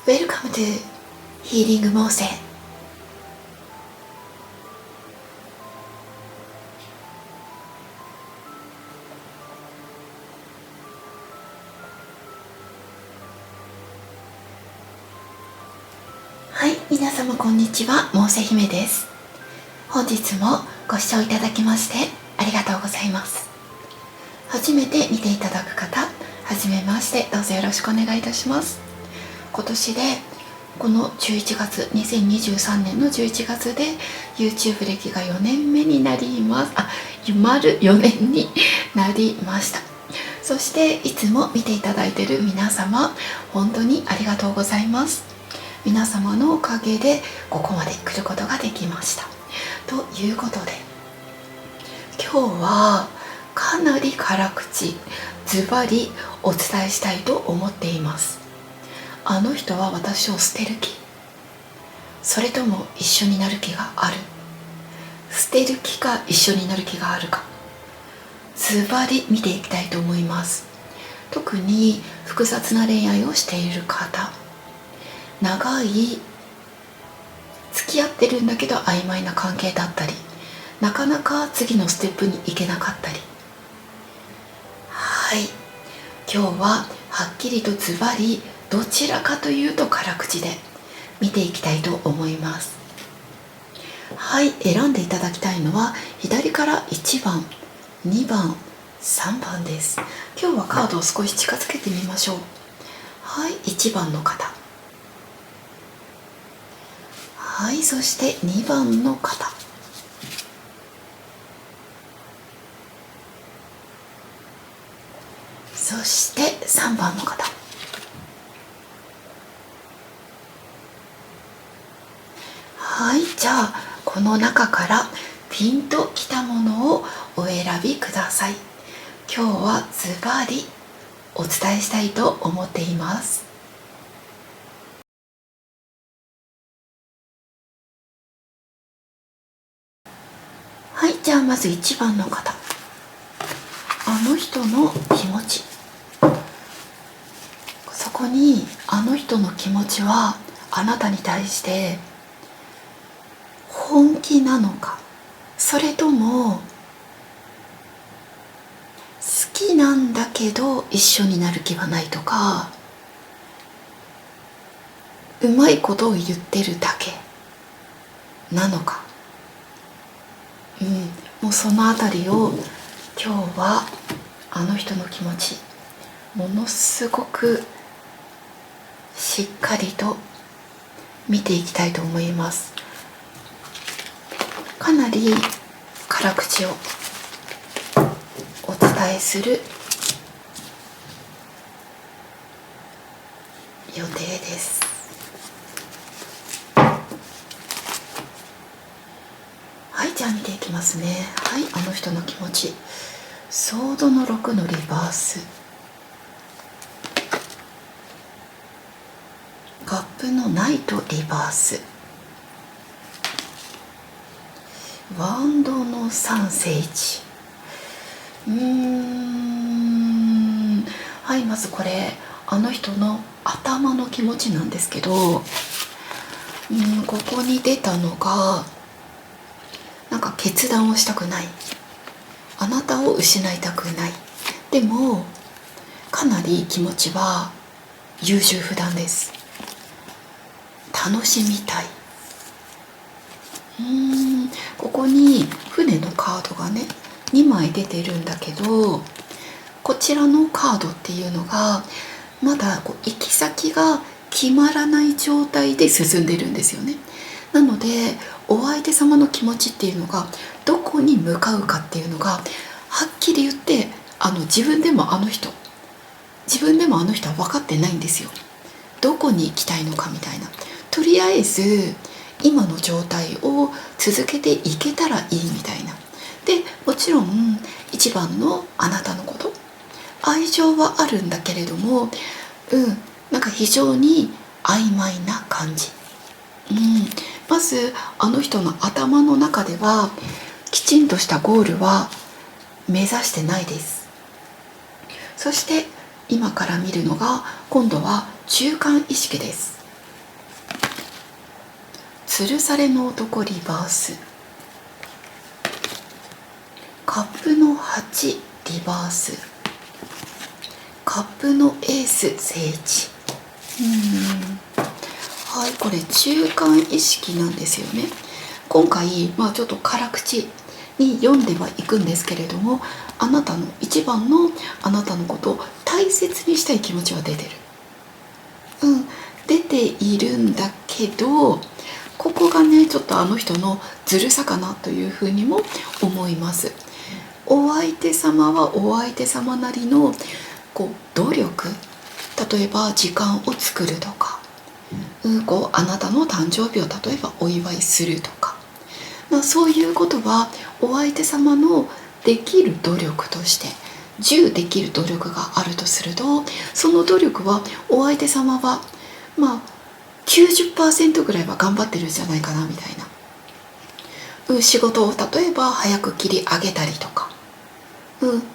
Welcome to ヒーリングモーセ。はい、皆様こんにちは、モーセ姫です。本日もご視聴いただきましてありがとうございます。初めて見ていただく方、はじめまして、どうぞよろしくお願いいたします。今年でこの11月2023年の11月で YouTube 歴が4年目になります。丸4年になりました。そしていつも見ていただいている皆様、本当にありがとうございます。皆様のおかげでここまで来ることができました。ということで、今日はかなり辛口、ズバリお伝えしたいと思っています。あの人は私を捨てる気、それとも一緒になる気がある。捨てる気か一緒になる気があるか、ズバリ見ていきたいと思います。特に複雑な恋愛をしている方、長い付き合ってるんだけど曖昧な関係だったり、なかなか次のステップに行けなかったり、はい、今日ははっきりとズバリどちらかというと辛口で見ていきたいと思います。はい、選んでいただきたいのは左から1番、2番、3番です。今日はカードを少し近づけてみましょう。はい、1番の方、はい、そして2番の方、そして3番の方。はい、じゃあこの中からピンときたものをお選びください。今日はズバリお伝えしたいと思っています。はい、じゃあまず1番の方、あの人の気持ち、そこにあの人の気持ちはあなたに対して本気なのか、それとも好きなんだけど一緒になる気はないとか、うまいことを言ってるだけなのか、もうそのあたりを今日はあの人の気持ち、ものすごくしっかりと見ていきたいと思います。かなり辛口をお伝えする予定です。はい、じゃあ見ていきますね。はい、あの人の気持ち、ソードの6のリバース、カップのナイトリバース、ワンドの3聖地。はい、まずこれあの人の頭の気持ちなんですけど、ここに出たのがなんか決断をしたくない、あなたを失いたくない、でもかなり気持ちは優柔不断です。楽しみたい。ここに船のカードがね2枚出てるんだけど、こちらのカードっていうのがまだ行き先が決まらない状態で進んでるんですよね。なのでお相手様の気持ちっていうのがどこに向かうかっていうのがはっきり言って、自分でもあの人は分かってないんですよ。どこに行きたいのかみたいな。とりあえず今の状態を続けていけたらいいみたいな。でもちろん一番のあなたのこと、愛情はあるんだけれども、なんか非常に曖昧な感じ。まずあの人の頭の中ではきちんとしたゴールは目指してないです。そして今から見るのが今度は中間意識です。吊るされの男リバース、カップの8リバース、カップのエース聖地。はい、これ中間意識なんですよね。今回、ちょっと辛口に読んではいくんですけれども、あなたの一番のあなたのことを大切にしたい気持ちは出てる。出ているんだけど、ここがねちょっとあの人のずるさかなというふうにも思います。お相手様はお相手様なりの努力、例えば時間を作るとか、あなたの誕生日を例えばお祝いするとか、そういうことはお相手様のできる努力として10できる努力があるとすると、その努力はお相手様は90% ぐらいは頑張ってるんじゃないかなみたいな。仕事を例えば早く切り上げたりとか、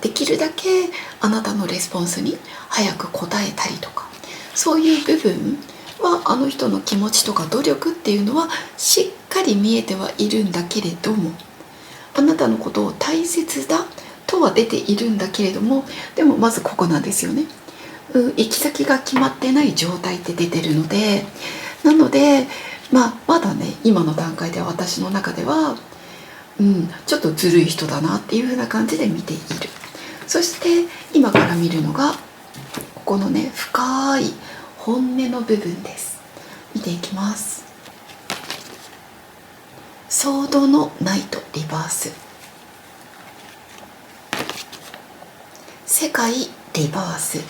できるだけあなたのレスポンスに早く答えたりとか、そういう部分はあの人の気持ちとか努力っていうのはしっかり見えてはいるんだけれども、あなたのことを大切だとは出ているんだけれども、でもまずここなんですよね。行き先が決まってない状態って出てるので、なのでまだね今の段階では私の中ではちょっとずるい人だなっていう風な感じで見ている。そして今から見るのがここのね深い本音の部分です。見ていきます。ソードのナイトリバース、世界リバース、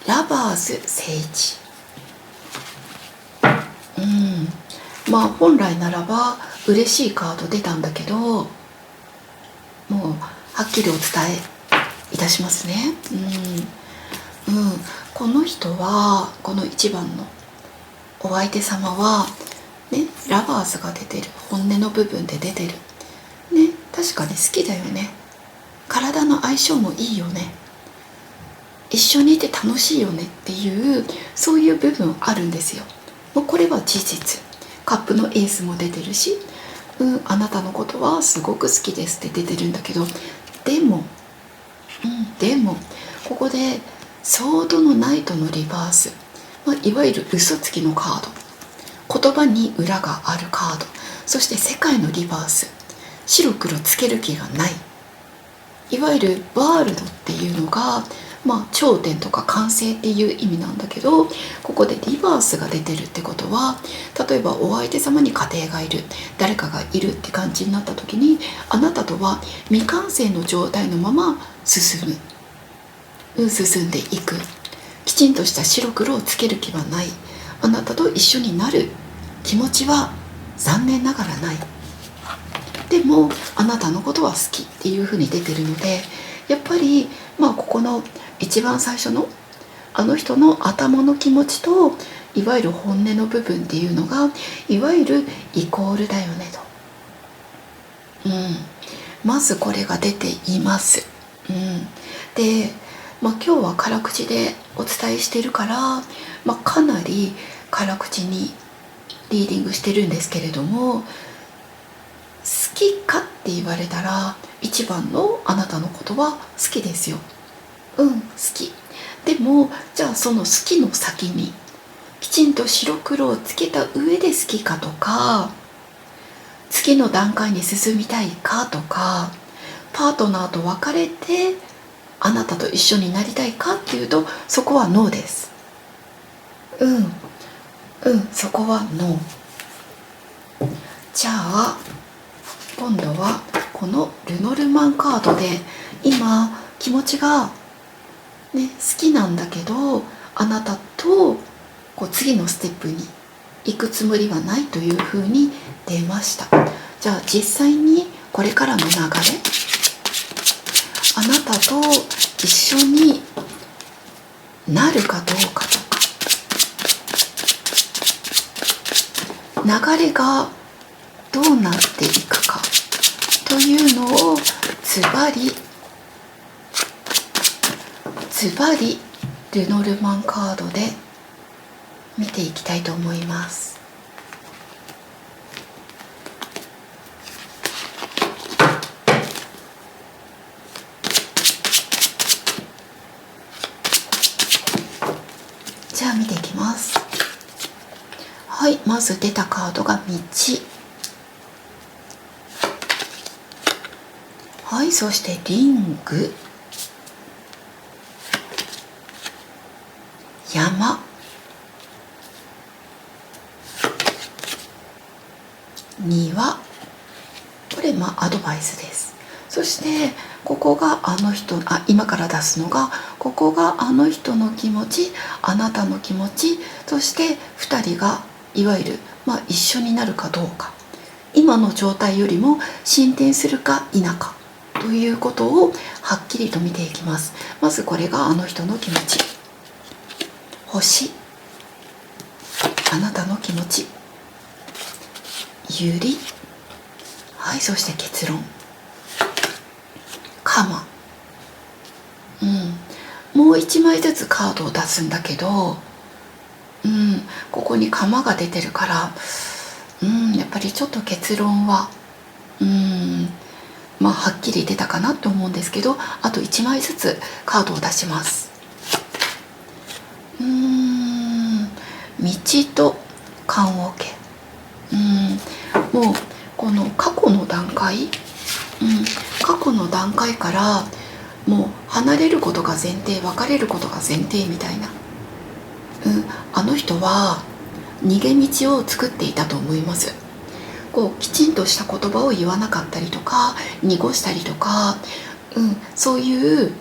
ラバーズ聖地。本来ならば嬉しいカード出たんだけど、もうはっきりお伝えいたしますね。この人はこの1番のお相手様はね、ラバーズが出てる、本音の部分で出てるね、確かに好きだよね、体の相性もいいよね、一緒にいて楽しいよねっていう、そういう部分あるんですよ。もうこれは事実。カップのエースも出てるし、あなたのことはすごく好きですって出てるんだけど、でもここでソードのナイトのリバース、いわゆる嘘つきのカード、言葉に裏があるカード、そして世界のリバース、白黒つける気がない、いわゆるワールドっていうのが頂点とか完成っていう意味なんだけど、ここでリバースが出てるってことは、例えばお相手様に家庭がいる、誰かがいるって感じになった時に、あなたとは未完成の状態のまま進んでいく、きちんとした白黒をつける気はない、あなたと一緒になる気持ちは残念ながらない、でもあなたのことは好きっていう風に出てるので、やっぱりここの一番最初のあの人の頭の気持ちといわゆる本音の部分っていうのがいわゆるイコールだよねと、まずこれが出ています。で、今日は辛口でお伝えしてるから、かなり辛口にリーディングしてるんですけれども、好きかって言われたら一番のあなたのことは好きですよ。好き。でもじゃあその好きの先にきちんと白黒をつけた上で好きかとか、次の段階に進みたいかとか、パートナーと別れてあなたと一緒になりたいかっていうと、そこはノーです。そこはノー。じゃあ今度はこのルノルマンカードで、今気持ちが好きなんだけどあなたと次のステップに行くつもりはないというふうに出ました。じゃあ実際にこれからの流れ、あなたと一緒になるかどうかとか、流れがどうなっていくかというのをズバリルノルマンカードで見ていきたいと思います。じゃあ見ていきます。はい、まず出たカードが道。はい、そしてリング、山、庭。これアドバイスです。そしてここが今から出すのが、ここがあの人の気持ち、あなたの気持ち、そして2人がいわゆる、一緒になるかどうか、今の状態よりも進展するか否かということをはっきりと見ていきます。まずこれがあの人の気持ち、星、あなたの気持ち、ユリ、はい、そして結論、カマ。もう1枚ずつカードを出すんだけど、ここにカマが出てるから、やっぱりちょっと結論ははっきり出たかなと思うんですけど、あと1枚ずつカードを出します。道と棺桶。もうこの過去の段階、過去の段階からもう離れることが前提、別れることが前提みたいな、あの人は逃げ道を作っていたと思います。きちんとした言葉を言わなかったりとか、濁したりとか、そういう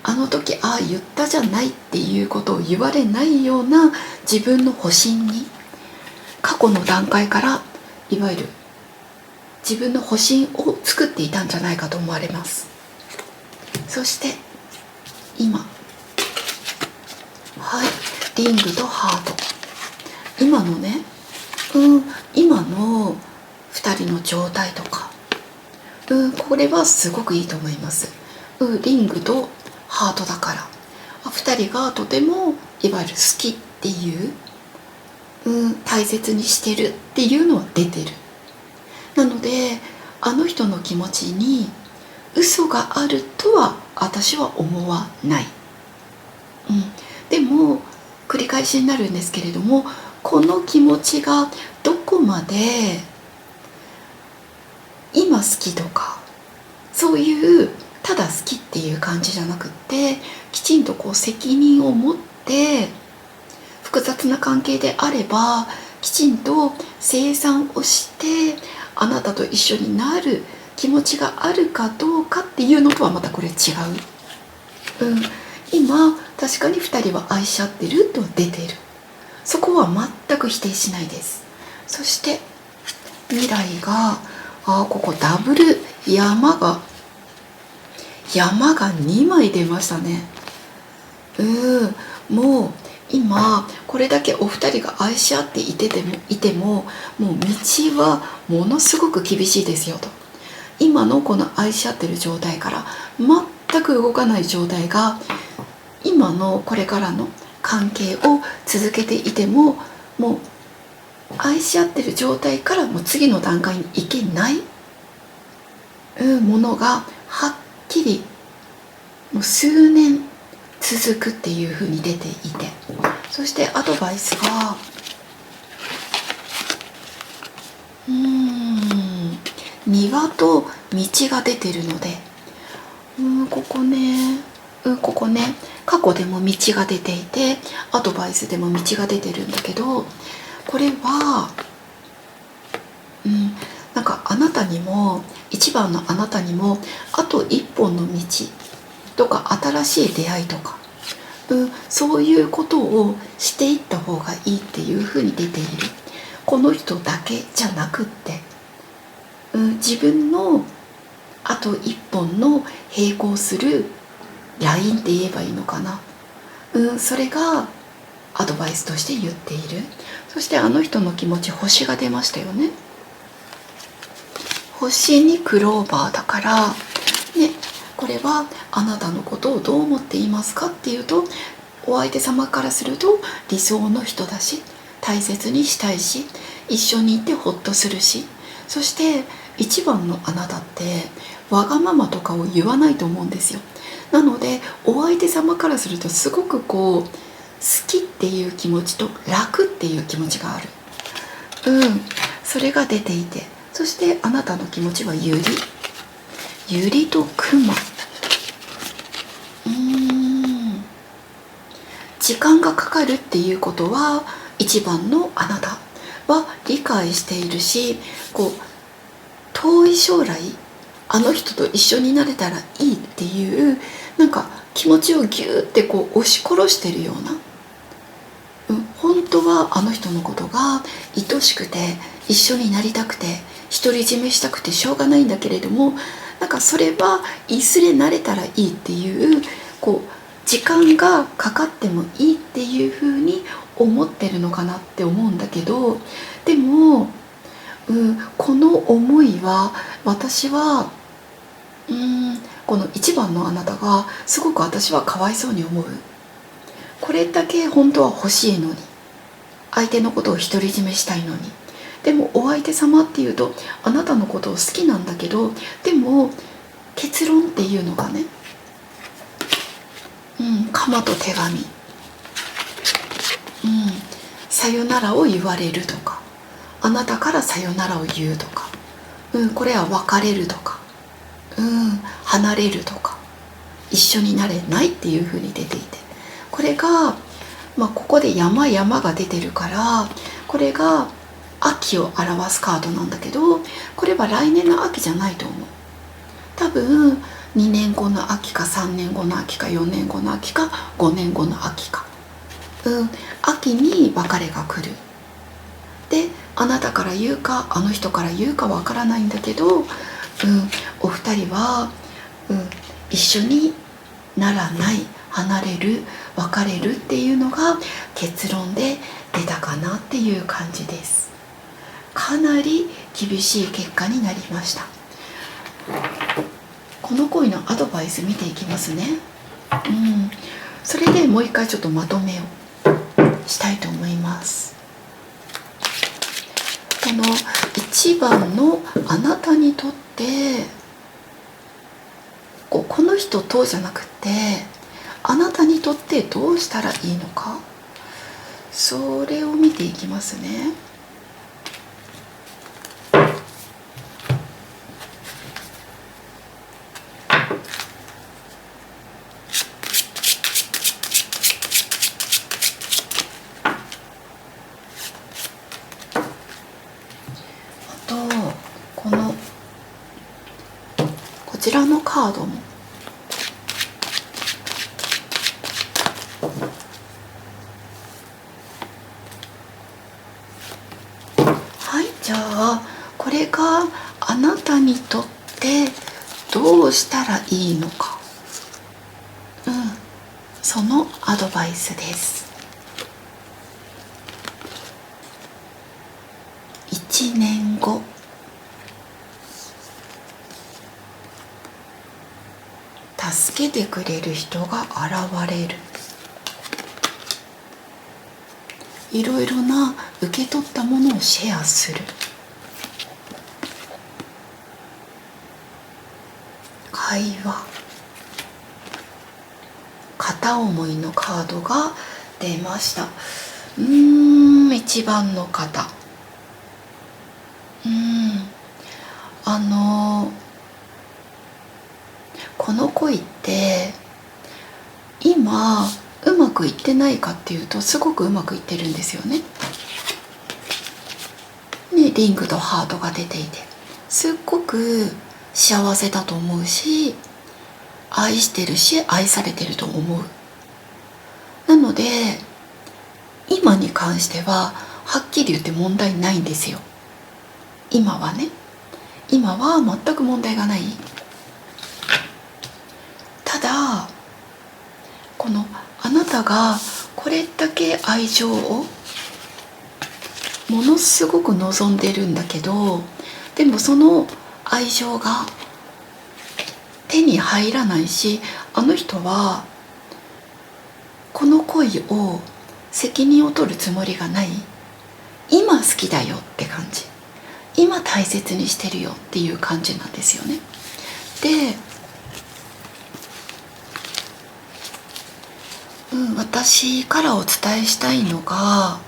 あの時言ったじゃないっていうことを言われないような自分の保身に、過去の段階からいわゆる自分の保身を作っていたんじゃないかと思われます。そして今、はい、リングとハート。今のね、今の2人の状態とか、これはすごくいいと思います。リングとハートだから2人がとてもいわゆる好きっていう、大切にしてるっていうのは出てる。なのであの人の気持ちに嘘があるとは私は思わない。でも繰り返しになるんですけれども、この気持ちがどこまで今好きとか、そういうただ好きっていう感じじゃなくって、きちんと責任を持って、複雑な関係であればきちんと清算をしてあなたと一緒になる気持ちがあるかどうかっていうのとはまたこれ違う。今確かに2人は愛し合ってると出ている。そこは全く否定しないです。そして未来がここダブル山が2枚出ましたね。もう今これだけお二人が愛し合っていてももう道はものすごく厳しいですよと。今のこの愛し合ってる状態から全く動かない状態が、今のこれからの関係を続けていても、もう愛し合ってる状態からもう次の段階に行けないものがはっきりもう数年続くっていう風に出ていて、そしてアドバイスが庭と道が出てるので、ここね過去でも道が出ていて、アドバイスでも道が出てるんだけど、これはなんかあなたにも、一番のあなたにもあと一本の道とか新しい出会いとか、そういうことをしていった方がいいっていうふうに出ている。この人だけじゃなくって、自分のあと一本の並行するラインって言えばいいのかな、それがアドバイスとして言っている。そしてあの人の気持ち、星が出ましたよね。星にクローバーだからね、これはあなたのことをどう思っていますかっていうと、お相手様からすると理想の人だし、大切にしたいし、一緒にいてほっとするし、そして一番のあなたってわがままとかを言わないと思うんですよ。なのでお相手様からするとすごく好きっていう気持ちと楽っていう気持ちがある。それが出ていて、そしてあなたの気持ちはユリとクマ。時間がかかるっていうことは一番のあなたは理解しているし、遠い将来あの人と一緒になれたらいいっていう気持ちをギューって押し殺してるような、本当はあの人のことが愛しくて一緒になりたくて独り占めしたくてしょうがないんだけれども、それはいずれなれたらいいっていう時間がかかってもいいっていう風に思ってるのかなって思うんだけど、でも、この思いは私はこの一番のあなたがすごく私はかわいそうに思う。これだけ本当は欲しいのに、相手のことを独り占めしたいのに、でもお相手様っていうとあなたのことを好きなんだけど、でも結論っていうのがね、鎌と手紙、さよならを言われるとか、あなたからさよならを言うとか、これは別れるとか、離れるとか、一緒になれないっていう風に出ていて、これが、ここで山が出てるから、これが秋を表すカードなんだけど、これは来年の秋じゃないと思う。多分2年後の秋か3年後の秋か4年後の秋か5年後の秋か、秋に別れが来る。で、あなたから言うかあの人から言うかわからないんだけど、お二人は、一緒にならない、離れる、別れるっていうのが結論で出たかなっていう感じです。かなり厳しい結果になりました。この恋のアドバイス見ていきますね。それでもう一回ちょっとまとめをしたいと思います。この一番のあなたにとってこの人とじゃなくて、あなたにとってどうしたらいいのか、それを見ていきますね。こちらのカードもはい、じゃあこれがあなたにとってどうしたらいいのか、そのアドバイスです。1年後、助けてくれる人が現れる。いろいろな受け取ったものをシェアする。会話。片思いのカードが出ました。一番の方、この恋って今うまくいってないかっていうと、すごくうまくいってるんですよね。リングとハートが出ていて、すっごく幸せだと思うし、愛してるし愛されてると思う。なので今に関してははっきり言って問題ないんですよ。今はね、今は全く問題がない。ただこのあなたがこれだけ愛情をものすごく望んでるんだけど、でもその愛情が手に入らないし、あの人はこの恋を責任を取るつもりがない、今好きだよって感じ、今大切にしてるよっていう感じなんですよね。で、私からお伝えしたいのが、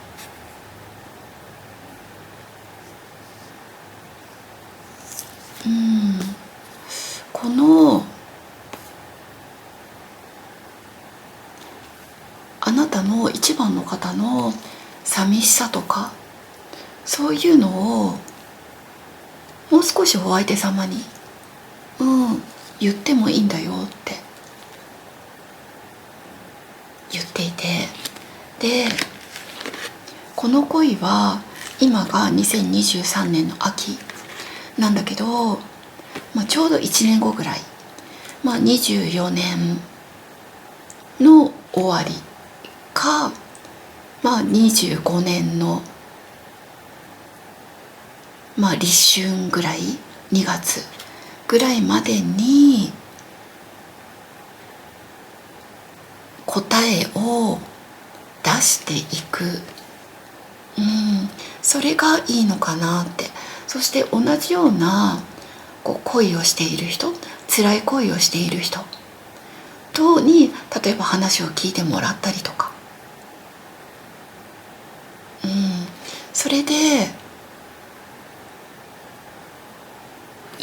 このあなたの一番の方の寂しさとか、そういうのをもう少しお相手様に言ってもいいんだよって言っていて、でこの恋は今が2023年の秋なんだけど、ちょうど1年後ぐらい、24年の終わりか、25年の立春ぐらい、2月ぐらいまでに答えを出していく、それがいいのかなって。そして同じような恋をしている人、辛い恋をしている人とに例えば話を聞いてもらったりとか、それで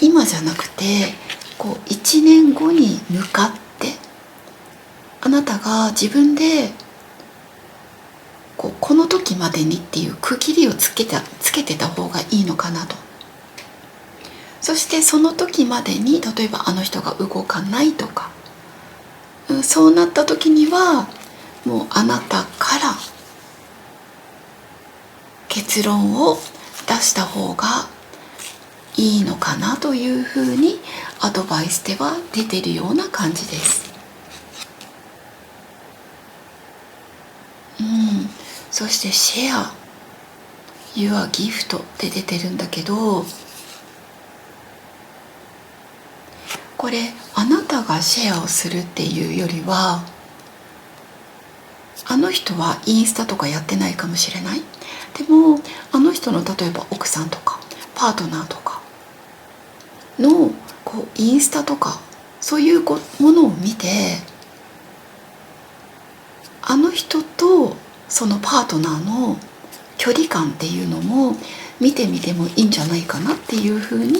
今じゃなくて1年後に向かって、あなたが自分でこの時までにっていう区切りをつけてた方がいいのかなと。そしてその時までに例えばあの人が動かないとか、そうなった時にはもうあなたから結論を出した方がいいのかなというふうにアドバイスでは出てるような感じです。そしてシェア Your gift って出てるんだけど、これあなたがシェアをするっていうよりは、あの人はインスタとかやってないかもしれない。でもあの人の例えば奥さんとかパートナーとかのインスタとかそういうものを見て、あの人とそのパートナーの距離感っていうのも見てみてもいいんじゃないかなっていうふうに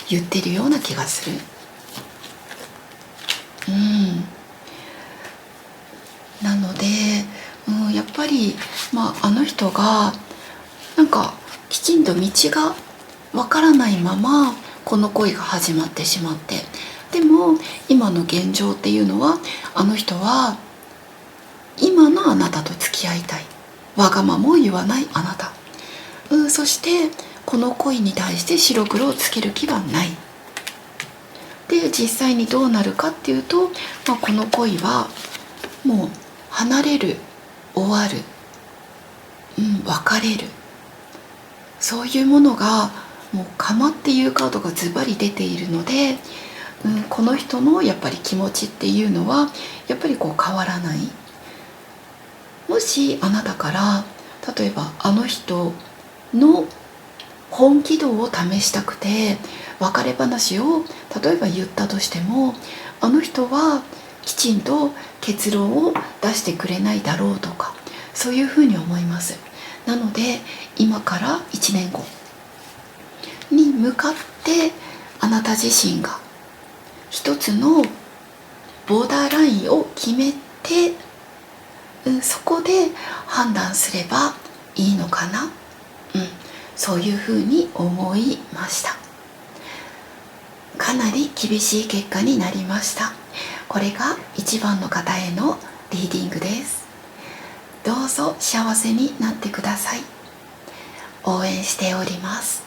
言ってるような気がする。なので、やっぱり、あの人がなんかきちんと道がわからないままこの恋が始まってしまって、でも今の現状っていうのは、あの人は今のあなたと付き合いたい、わがままを言わないあなた、そしてこの恋に対して白黒をつける気はない。で実際にどうなるかっていうと、この恋はもう離れる、終わる、別れる、そういうものがもう釜っていうカードがズバリ出ているので、この人のやっぱり気持ちっていうのはやっぱり変わらない。もしあなたから例えばあの人の本気度を試したくて別れ話を例えば言ったとしても、あの人はきちんと結論を出してくれないだろうとか、そういうふうに思います。なので今から1年後に向かってあなた自身が一つのボーダーラインを決めて、そこで判断すればいいのかな、そういうふうに思いました。かなり厳しい結果になりました。これが1番の方へのリーディングです。どうぞ幸せになってください。応援しております。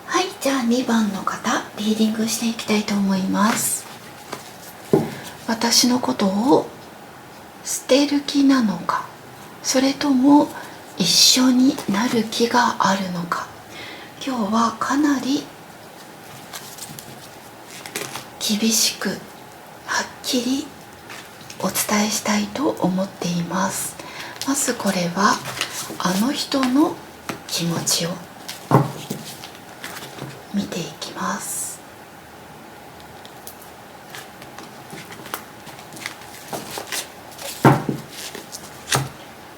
はい、じゃあ2番の方リーディングしていきたいと思います。私のことを捨てる気なのか、それとも一緒になる気があるのか。今日はかなり厳しくはっきりお伝えしたいと思っています。まずこれはあの人の気持ちを見ていきます。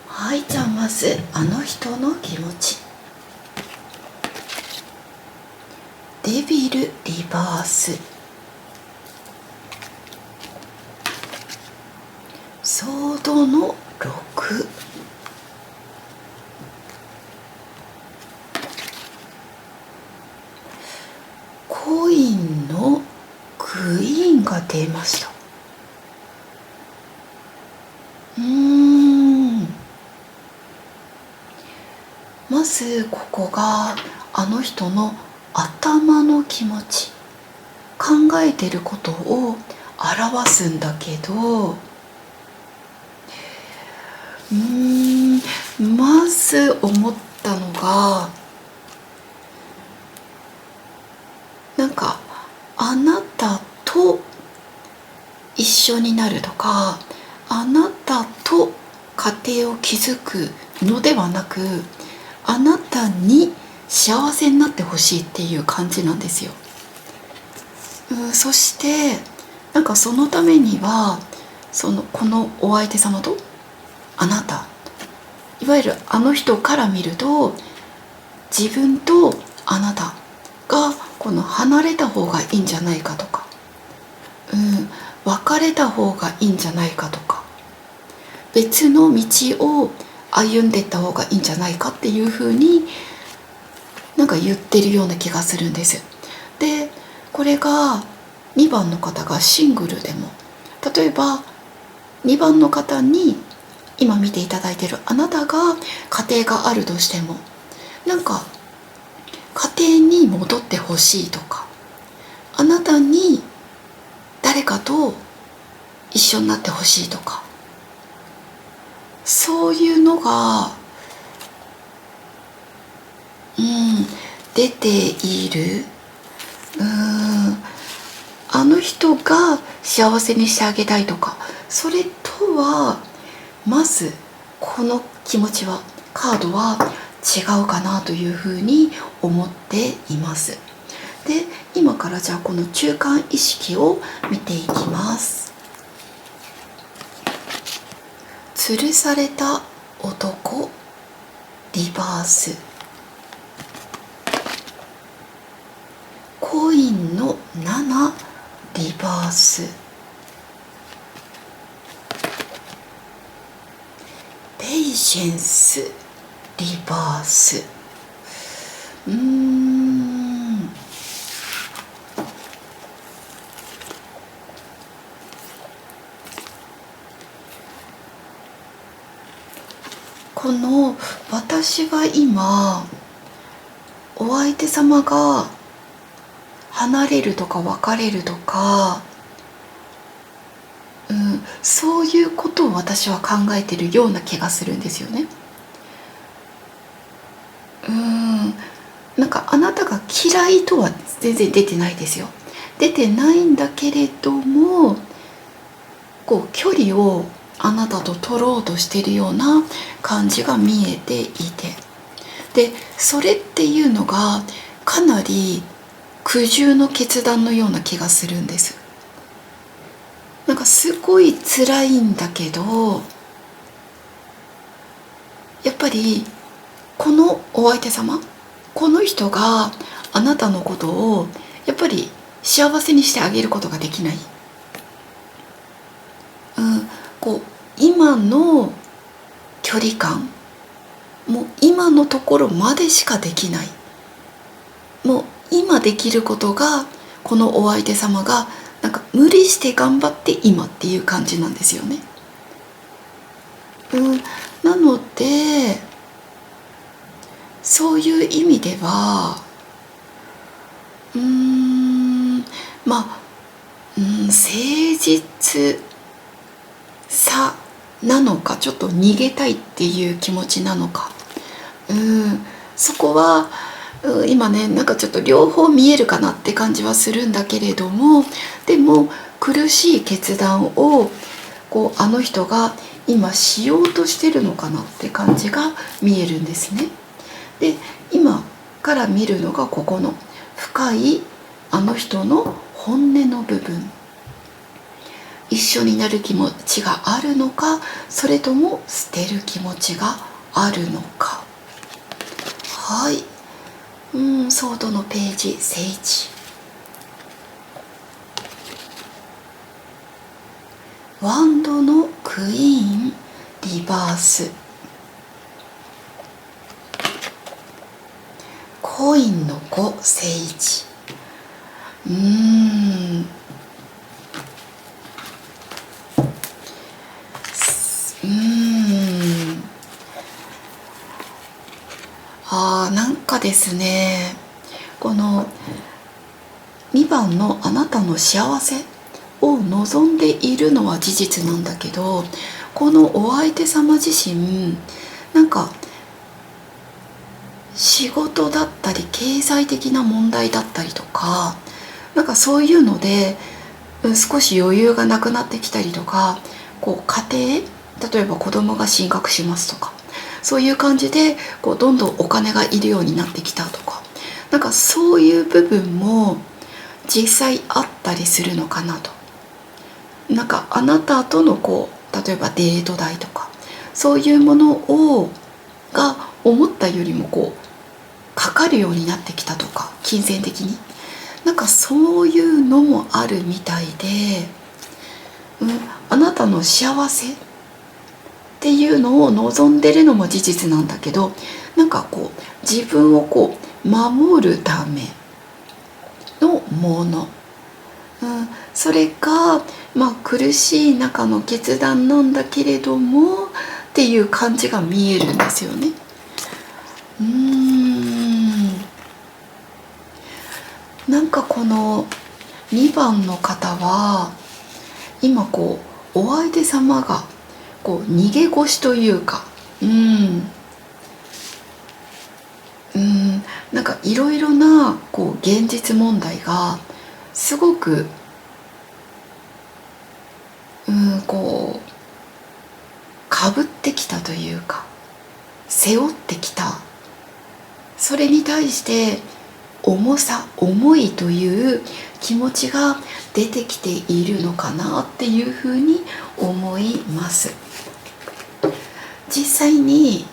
はい、じゃあまずあの人の気持ち。デビルリバース、ソードの6、コインのクイーンが出ました。まずここがあの人の頭の気持ち、考えてることを表すんだけど、まず思ったのが、なんかあなたと一緒になるとか、あなたと家庭を築くのではなく、あなたに幸せになってほしいっていう感じなんですよ。そしてなんかそのためにはこのお相手様とあなた、いわゆるあの人から見ると自分とあなたがこの離れた方がいいんじゃないかとか、別れた方がいいんじゃないかとか、別の道を歩んでいった方がいいんじゃないかっていう風になんか言ってるような気がするんです。でこれが2番の方がシングルでも、例えば2番の方に今見ていただいているあなたが家庭があるとしても、なんか家庭に戻ってほしいとか、あなたに誰かと一緒になってほしいとか、そういうのが出ている。あの人が幸せにしてあげたいとか、それとはまずこの気持ちは、カードは違うかなというふうに思っています。で今からじゃあこの中間意識を見ていきます。吊るされた男、リバース、コインの7、リバース、ペイシェンス、リバース。この私が今お相手様が離れるとか別れるとか、そういうことを私は考えてるような気がするんですよね。なんかあなたが嫌いとは全然出てないですよ。出てないんだけれども、こう距離をあなたと取ろうとしているような感じが見えていて、でそれっていうのがかなり苦渋の決断のような気がするんです。なんかすごい辛いんだけど、やっぱりこのお相手様、この人があなたのことをやっぱり幸せにしてあげることができない。こう今の距離感、もう今のところまでしかできない。もう今できることが、このお相手様がなんか無理して頑張って今っていう感じなんですよね。なのでそういう意味では誠実さなのか、ちょっと逃げたいっていう気持ちなのか、そこは今ねなんかちょっと両方見えるかなって感じはするんだけれども、でも苦しい決断をこうあの人が今しようとしてるのかなって感じが見えるんですね。で今から見るのがここの深いあの人の本音の部分、一緒になる気持ちがあるのか、それとも捨てる気持ちがあるのか。はい、ソードのページ聖地、ワンドのクイーンリバース、コインの5聖地、なんかですね、この2番のあなたの幸せを望んでいるのは事実なんだけど、このお相手様自身なんか仕事だったり経済的な問題だったりとか、なんかそういうので少し余裕がなくなってきたりとか、こう家庭、例えば子供が進学しますとか、そういう感じでこうどんどんお金がいるようになってきたとか、なんかそういう部分も実際あったりするのかなと。なんかあなたとのこう例えばデート代とかそういうものが思ったよりもこうかかるようになってきたとか、金銭的になんかそういうのもあるみたいで、あなたの幸せっていうのを望んでるのも事実なんだけど、なんかこう自分をこう守るためのもの、それが苦しい中の決断なんだけれどもっていう感じが見えるんですよね。なんかこの2番の方は今こうお相手様がこう逃げ腰というか、なんかいろいろなこう現実問題がすごくこうかぶってきたというか背負ってきた、それに対して重いという気持ちが出てきているのかなっていうふうに思います。実際に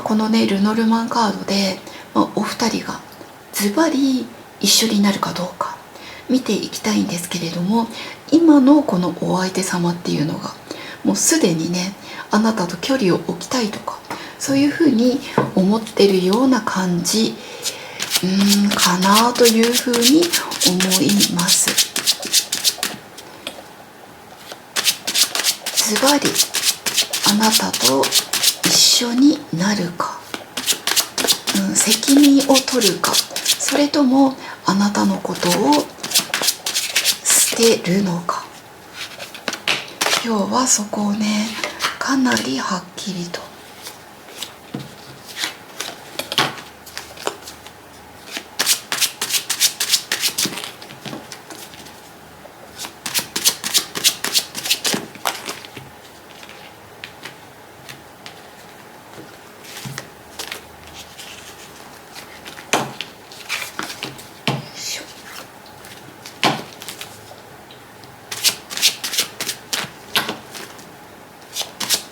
このねルノルマンカードで、お二人がズバリ一緒になるかどうか見ていきたいんですけれども、今のこのお相手様っていうのがもうすでにねあなたと距離を置きたいとかそういうふうに思ってるような感じかなというふうに思います。ズバリあなたと一緒になるか、責任を取るか、それともあなたのことを捨てるのか。今日はそこをねかなりはっきりと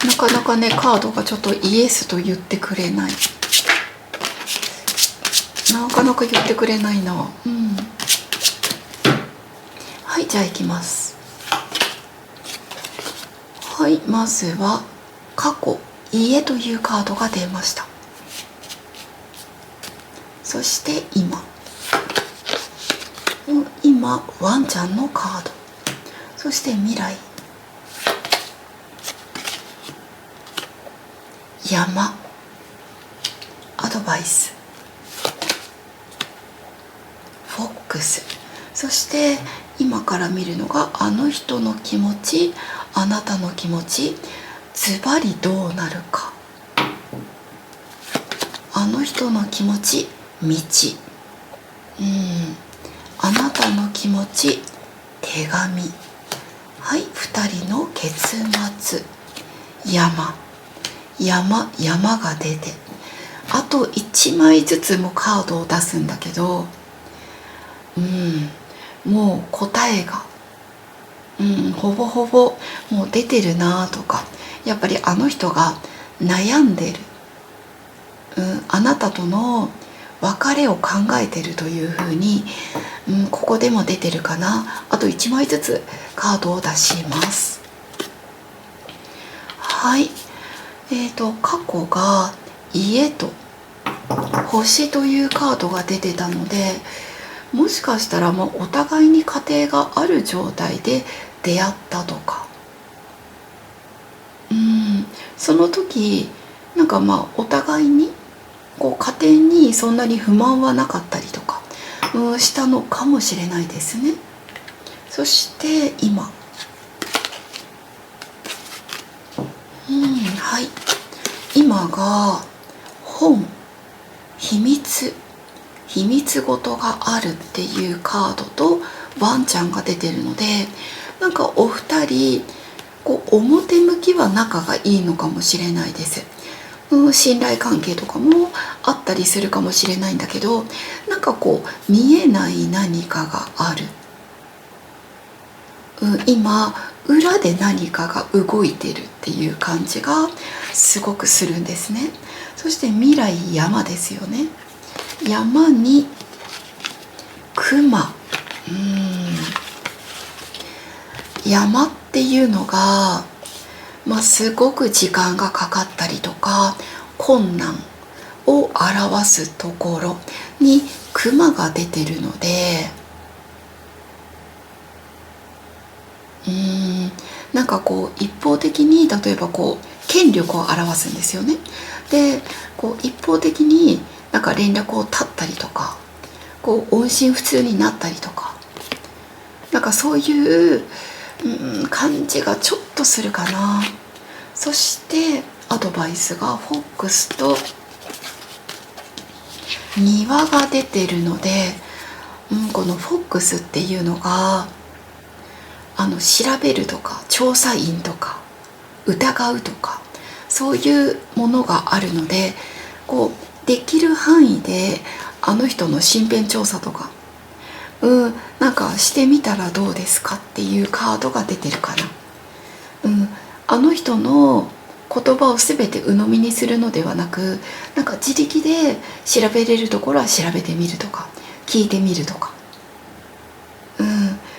なかなかねカードがちょっとイエスと言ってくれない、なかなか言ってくれないな。はい、じゃあいきます。はい、まずは過去家というカードが出ました。そして今ワンちゃんのカード、そして未来、山、アドバイス、フォックス、そして今から見るのがあの人の気持ち、あなたの気持ち、ズバリどうなるか。あの人の気持ち道、あなたの気持ち手紙。はい、2人の結末、山が出て、あと1枚ずつもカードを出すんだけど、もう答えが、ほぼほぼもう出てるなとか、やっぱりあの人が悩んでる、あなたとの別れを考えてるというふうに、ここでも出てるかな。あと1枚ずつカードを出します。はい、過去が家と星というカードが出てたので、もしかしたらもうお互いに家庭がある状態で出会ったとか、その時なんかお互いにこう家庭にそんなに不満はなかったりとか、したのかもしれないですね。そして今、はい、今が本、秘密事があるっていうカードとワンちゃんが出てるので、なんかお二人こう表向きは仲がいいのかもしれないです。信頼関係とかもあったりするかもしれないんだけど、なんかこう見えない何かがある、今裏で何かが動いてるっていう感じがすごくするんですね。そして未来、山ですよね。山に熊、山っていうのが、すごく時間がかかったりとか困難を表すところに熊が出てるので、なんかこう一方的に例えばこう権力を表すんですよね。でこう一方的になんか連絡を絶ったりとか、こう音信不通になったりとか、なんかそういう、感じがちょっとするかな。そしてアドバイスがフォックスと庭が出てるので、このフォックスっていうのが調べるとか調査員とか疑うとか、そういうものがあるので、こうできる範囲であの人の身辺調査とか、なんかしてみたらどうですかっていうカードが出てるかな。あの人の言葉を全て鵜呑みにするのではなく、なんか自力で調べれるところは調べてみるとか聞いてみるとか、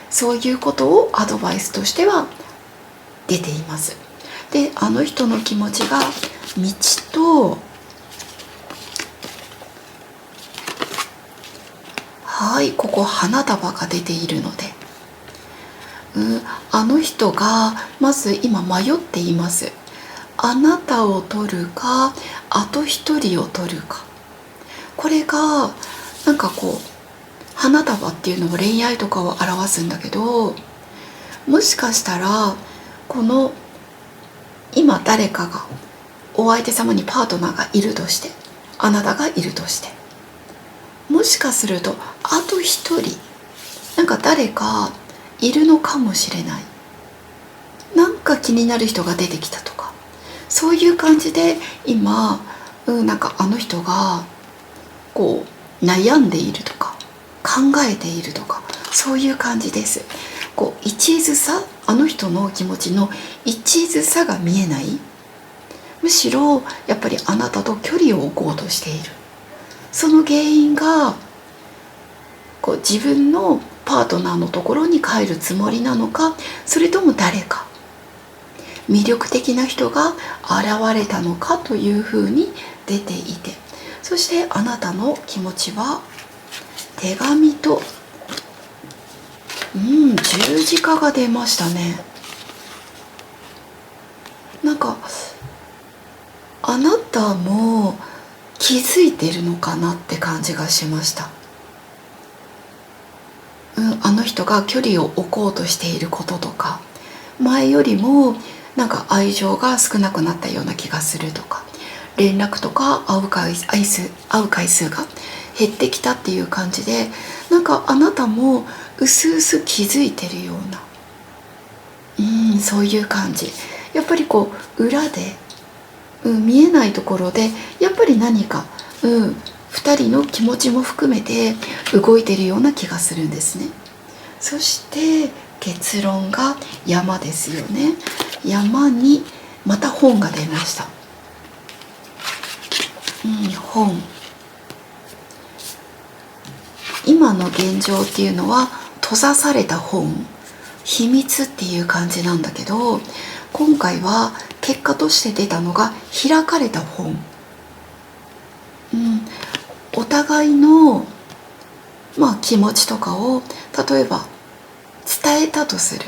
そういうことをアドバイスとしては出ています。であの人の気持ちが道と、はい、ここ花束が出ているので、あの人がまず今迷っています。あなたを取るかあと一人を取るか。これがなんかこう花束っていうのは恋愛とかを表すんだけど、もしかしたらこの今誰かがお相手様にパートナーがいるとして、あなたがいるとして、もしかするとあと一人なんか誰かいるのかもしれない。なんか気になる人が出てきたとか、そういう感じで今、なんかあの人がこう悩んでいるとか考えているとか、そういう感じです。こう一途さ、あの人の気持ちの一途さが見えない。むしろやっぱりあなたと距離を置こうとしている。その原因がこう自分のパートナーのところに帰るつもりなのか、それとも誰か魅力的な人が現れたのかというふうに出ていて、そしてあなたの気持ちは手紙と十字架が出ましたね。なんかあなたも気づいてるのかなって感じがしました。あの人が距離を置こうとしていることとか、前よりもなんか愛情が少なくなったような気がするとか、連絡とか会う回数が減ってきたっていう感じで、なんかあなたもうすうす気づいてるような、そういう感じ。やっぱりこう裏で、見えないところでやっぱり何か、2人の気持ちも含めて動いてるような気がするんですね。そして結論が山ですよね。山にまた本が出ました。本。今の現状っていうのは閉ざされた本、秘密っていう感じなんだけど、今回は結果として出たのが開かれた本。お互いの、気持ちとかを例えば伝えたとする。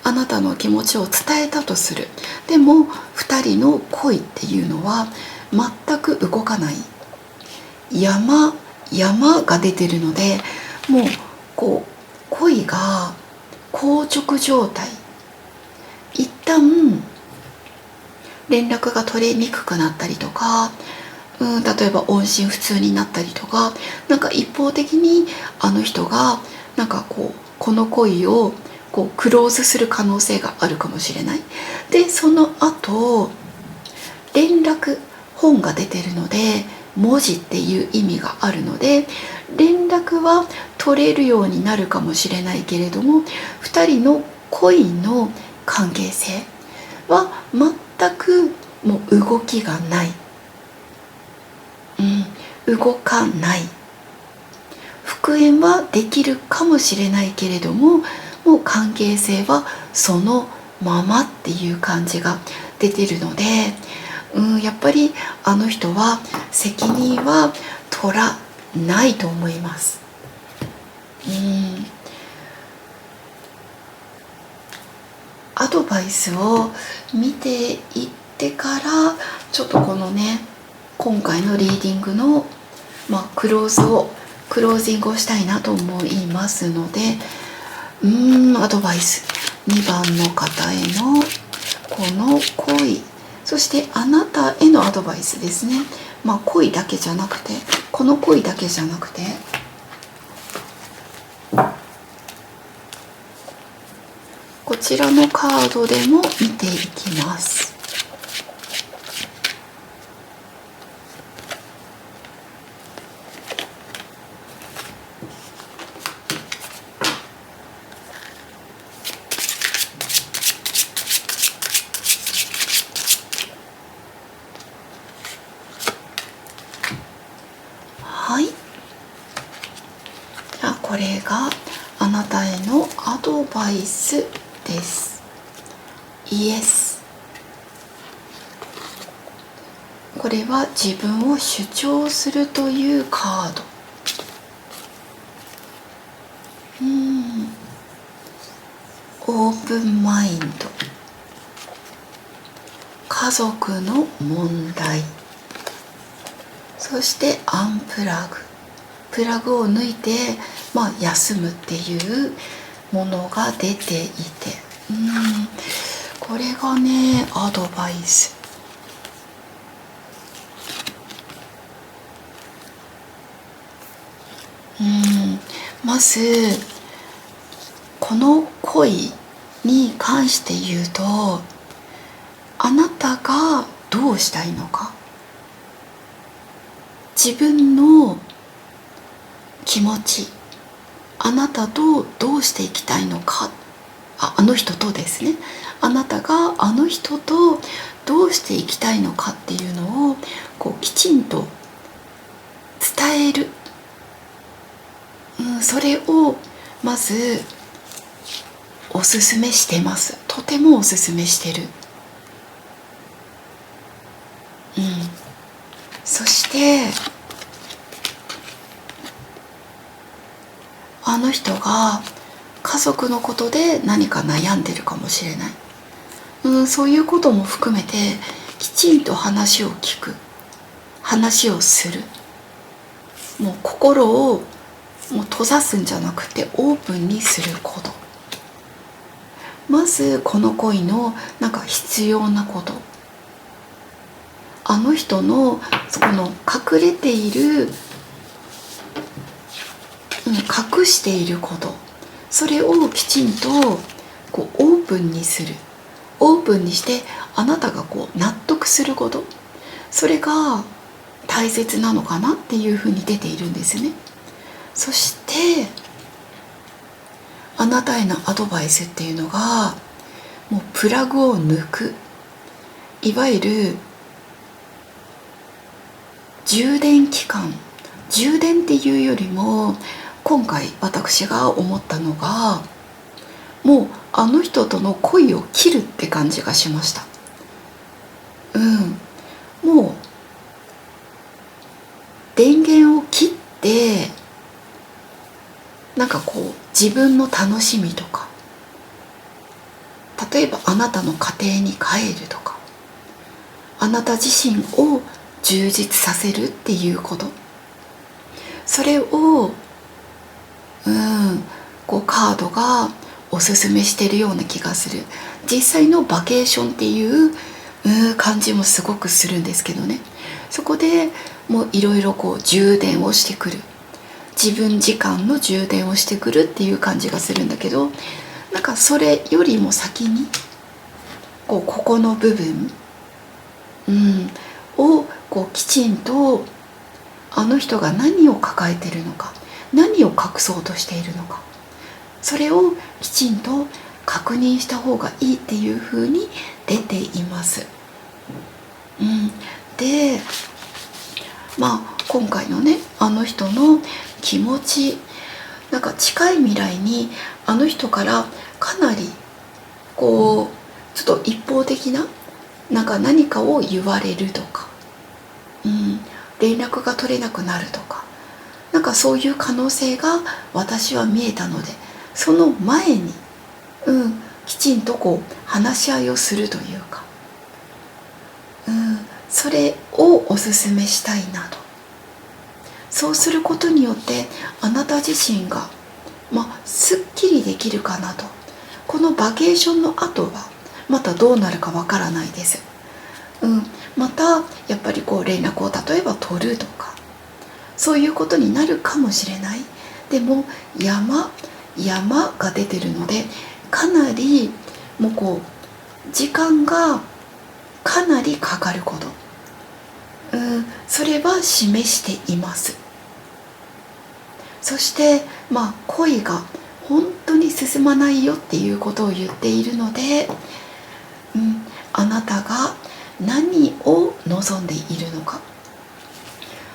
あなたの気持ちを伝えたとする。でも2人の恋っていうのは全く動かない。山が出てるので、もうこう恋が硬直状態。一旦連絡が取れにくくなったりとか、例えば音信不通になったりとか、なんか一方的にあの人がなんかこの恋をクローズする可能性があるかもしれない。でその後連絡、本が出てるので文字っていう意味があるので、連絡は取れるようになるかもしれないけれども、2人の恋の関係性は全くもう動きがない、動かない。復縁はできるかもしれないけれども、もう関係性はそのままっていう感じが出てるので、やっぱりあの人は責任は取らないと思います。アドバイスを見ていってから、ちょっとこのね、今回のリーディングの、クロージングをしたいなと思いますので、アドバイス、2番の方へのこの恋、そしてあなたへのアドバイスですね。恋だけじゃなくて、この恋だけじゃなくて、こちらのカードでも見ていきます。はい。じゃあこれがあなたへのアドバイスです。イエス。これは自分を主張するというカード。オープンマインド。家族の問題。そしてアンプラグ。プラグを抜いて、休むっていうものが出ていて、これがね、アドバイス。まずこの恋に関して言うと、あなたがどうしたいのか、自分の気持ち、あなたとどうしていきたいのか、あの人とですね、あなたがあの人とどうしていきたいのかっていうのをきちんと伝える、それをまずおすすめしてます。とてもおすすめしてる。そしてあの人が家族のことで何か悩んでるかもしれない。そういうことも含めてきちんと話を聞く、話をする。もう心をもう閉ざすんじゃなくてオープンにすること。まずこの恋の必要なこと、あの人のそこの隠れている、隠していること、それをきちんとこうオープンにする、オープンにしてあなたがこう納得すること、それが大切なのかなっていうふうに出ているんですね。そしてあなたへのアドバイスっていうのが、もうプラグを抜く、いわゆる充電期間、充電っていうよりも今回私が思ったのが、もうあの人との恋を切るって感じがしました。もう電源を切って、なんかこう自分の楽しみとか、例えばあなたの家庭に帰るとか、あなた自身を充実させるっていうこと、それをこうカードがおすすめしてるような気がする。実際のバケーションっていう感じもすごくするんですけどね。そこでもういろいろこう充電をしてくる、自分時間の充電をしてくるっていう感じがするんだけど、なんかそれよりも先にここの部分、をこうきちんとあの人が何を抱えているのか、何を隠そうとしているのか、それをきちんと確認した方がいいっていう風に出ています。で、今回のね、あの人の気持ち、なんか近い未来にあの人からかなりこうちょっと一方的な何かを言われるとか、連絡が取れなくなるとか、そういう可能性が私は見えたので、その前に、きちんとこう話し合いをするというか、それをおすすめしたいなと。そうすることによってあなた自身が、すっきりできるかなと。このバケーションの後はまたどうなるかわからないです。またやっぱりこう連絡を例えば取るとか、そういうことになるかもしれない。でも山が出てるので、かなりもうこう時間がかなりかかること、それは示しています。そして恋が本当に進まないよっていうことを言っているので、あなたが何を望んでいるのか、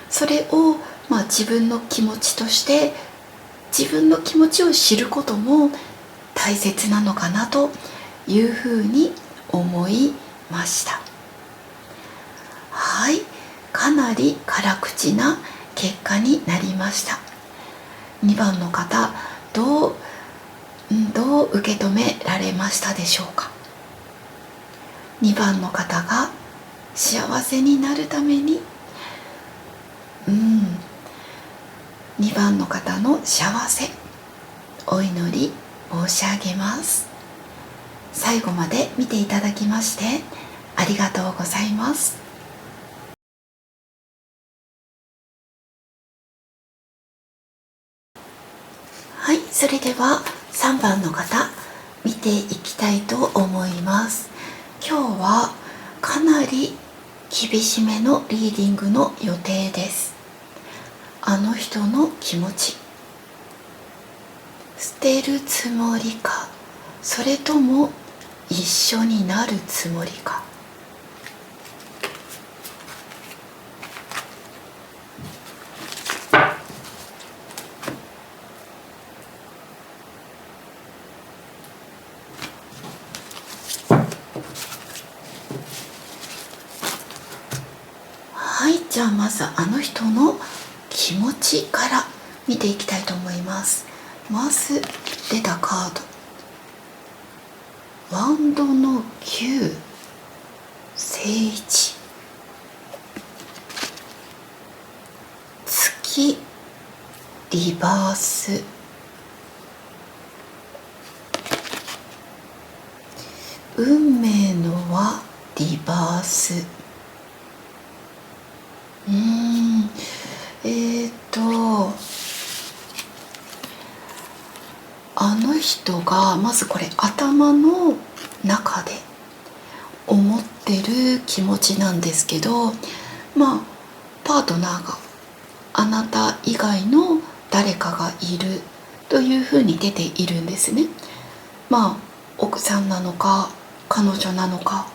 それを自分の気持ちとして、自分の気持ちを知ることも大切なのかなというふうに思いました。はい、かなり辛口な結果になりました。2番の方、どう受け止められましたでしょうか。2番の方が幸せになるために、2番の方の幸せ、お祈り申し上げます。最後まで見ていただきましてありがとうございます。はい、それでは3番の方見ていきたいと思います。今日はかなり厳しめのリーディングの予定です。あの人の気持ち、捨てるつもりか、それとも一緒になるつもりか。はい、じゃあまずあの人の気持ちから見ていきたいと思います。まず出たカード、ワンドの9、聖地、月、リバース、運命の輪、リバース、うーんあの人がまずこれ頭の中で思ってる気持ちなんですけど、パートナーがあなた以外の誰かがいるというふうに出ているんですね。奥さんなのか彼女なのか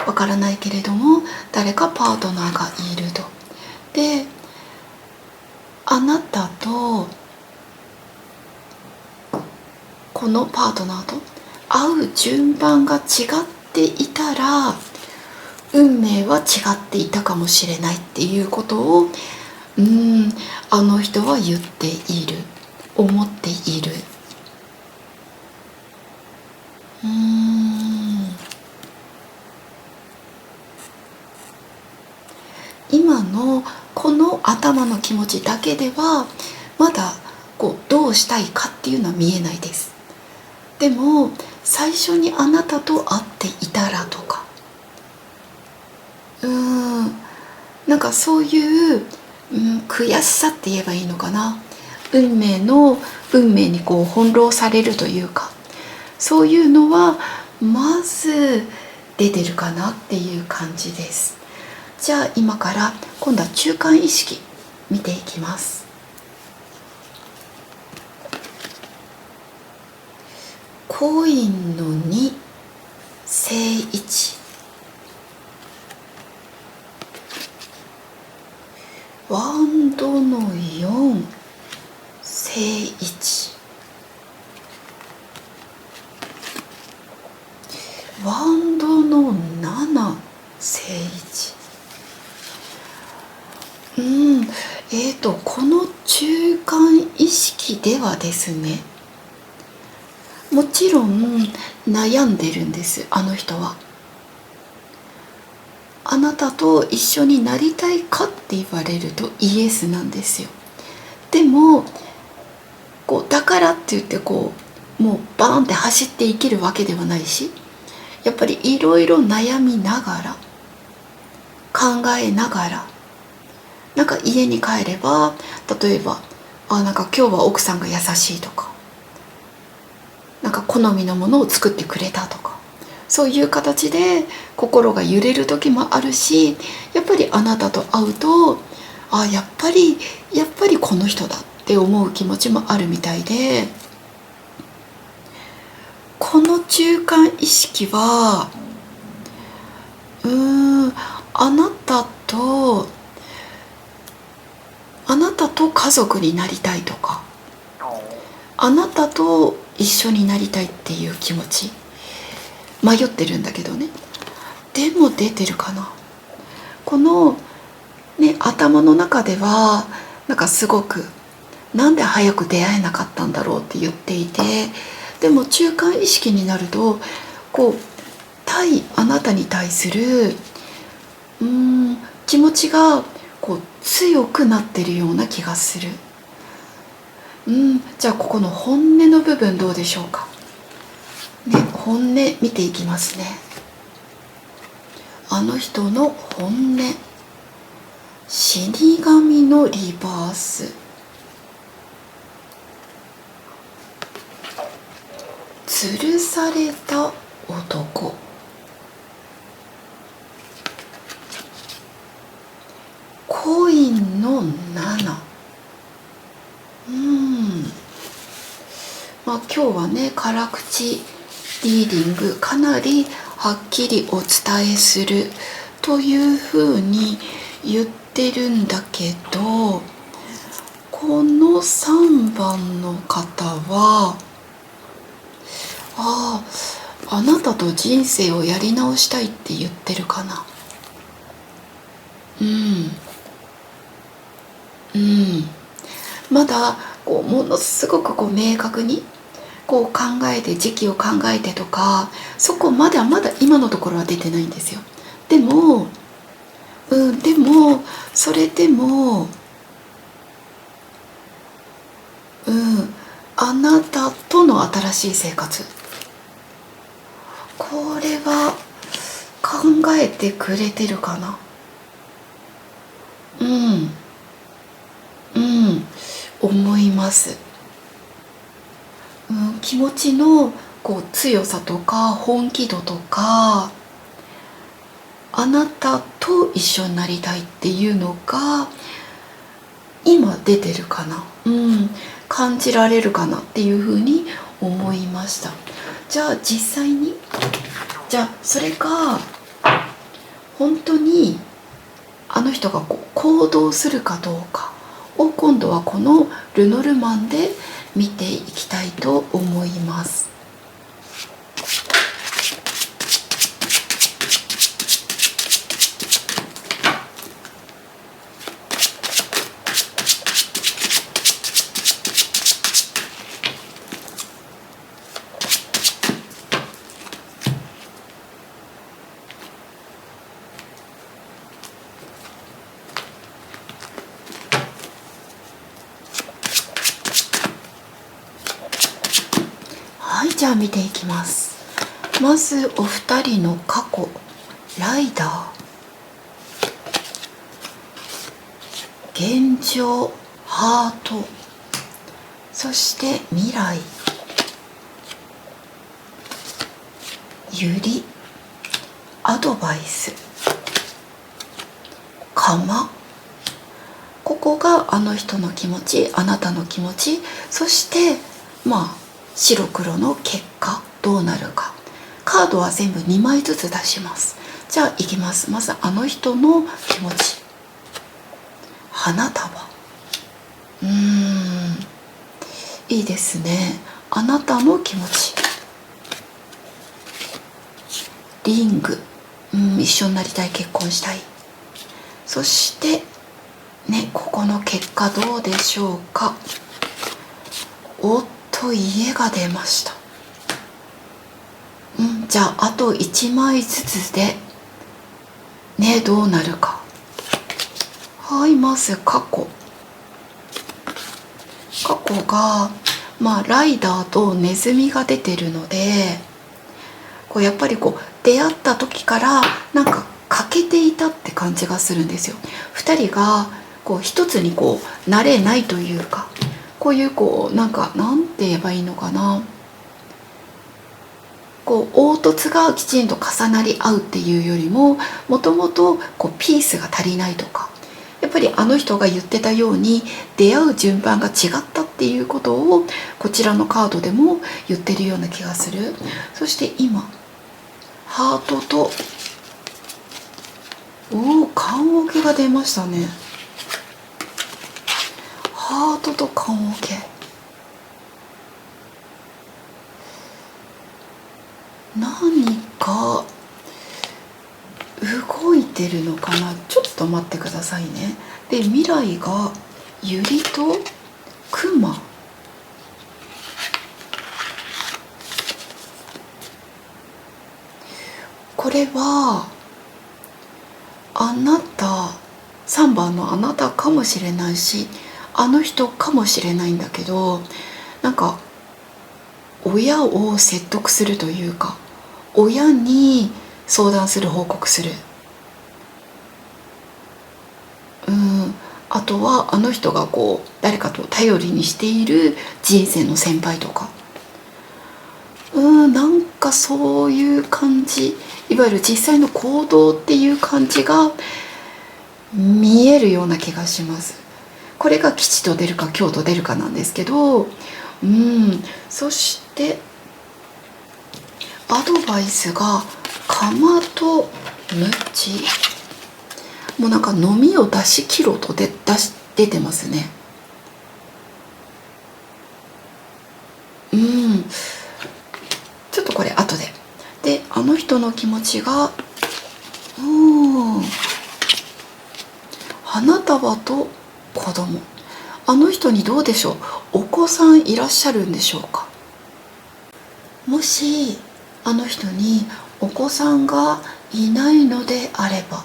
わからないけれども、誰かパートナーがいると。で、あなたとこのパートナーと会う順番が違っていたら、運命は違っていたかもしれないっていうことをあの人は言っている、思っている。今のこの頭の気持ちだけではまだどうしたいかっていうのは見えないです。でも最初にあなたと会っていたらとか、なんかそういう、悔しさって言えばいいのかな、運命に翻弄されるというか、そういうのはまず出てるかなっていう感じです。じゃあ今から今度は中間意識見ていきます。コインの2、正1、ワンドの4、正1、ワンドの7、正1。この中間意識ではですね、もちろん悩んでるんです。あの人はあなたと一緒になりたいかって言われるとイエスなんですよ。でもだからって言ってもうバーンって走っていけるわけではないし、やっぱりいろいろ悩みながら考えながら、なんか家に帰れば例えばなんか今日は奥さんが優しいとか、なんか好みのものを作ってくれたとか、そういう形で心が揺れる時もあるし、やっぱりあなたと会うとやっぱりこの人だって思う気持ちもあるみたいで、この中間意識はあなたと家族になりたいとか、あなたと一緒になりたいっていう気持ち、迷ってるんだけどね。でも出てるかな。この頭の中ではなんかすごくなんで早く出会えなかったんだろうって言っていて、でも中間意識になるとあなたに対する気持ちが強くなってるような気がする。じゃあここの本音の部分どうでしょうか。本音見ていきますね。あの人の本音、死神のリバース、吊るされた男、コインの7。今日はね、辛口リーディングかなりはっきりお伝えするというふうに言ってるんだけど、この3番の方はあなたと人生をやり直したいって言ってるかな。まだものすごく明確に考えて、時期を考えてとか、そこまだ今のところは出てないんですよ。でもそれでもあなたとの新しい生活、これは考えてくれてるかな。ます。気持ちの強さとか本気度とか、あなたと一緒になりたいっていうのが今出てるかな、感じられるかなっていうふうに思いました。じゃあ実際に、じゃあそれが本当にあの人が行動するかどうかを今度はこのルノルマンで見ていきたいと思います。はい、じゃあ見ていきます。まずお二人の過去、ライダー、現状、ハート、そして未来、ユリ、アドバイス、釜。ここがあの人の気持ち、あなたの気持ち、そして白黒の結果どうなるか。カードは全部2枚ずつ出します。じゃあいきます。まずあの人の気持ち、花束。いいですね。あなたの気持ち、リング、一緒になりたい、結婚したい。そしてね、ここの結果どうでしょうか。おっと、家が出ました。じゃああと1枚ずつでね、どうなるか。はい、まず過去がライダーとネズミが出てるので、やっぱり出会った時からなんか欠けていたって感じがするんですよ。2人が一つになれないというか、こういうなんて言えばいいのかな、凹凸がきちんと重なり合うっていうよりも、もともとピースが足りないとか、やっぱりあの人が言ってたように出会う順番が違ったっていうことをこちらのカードでも言ってるような気がする。そして今ハートと棺桶が出ましたね。ハートと棺桶、何か動いてるのかな。ちょっと待ってくださいね。で、未来がユリとクマ。これはあなた、3番のあなたかもしれないし、あの人かもしれないんだけど、なんか親を説得するというか、親に相談する、報告する。あとはあの人が誰かと頼りにしている人生の先輩とか、なんかそういう感じ、いわゆる実際の行動っていう感じが見えるような気がします。これが吉と出るか凶と出るかなんですけど、そしてアドバイスが釜と鞭。もうなんか飲みを出し切ろうと出てますね。ちょっとこれ後で。で、あの人の気持ちが花束と子供。あの人にどうでしょう、お子さんいらっしゃるんでしょうか。もしあの人にお子さんがいないのであれば、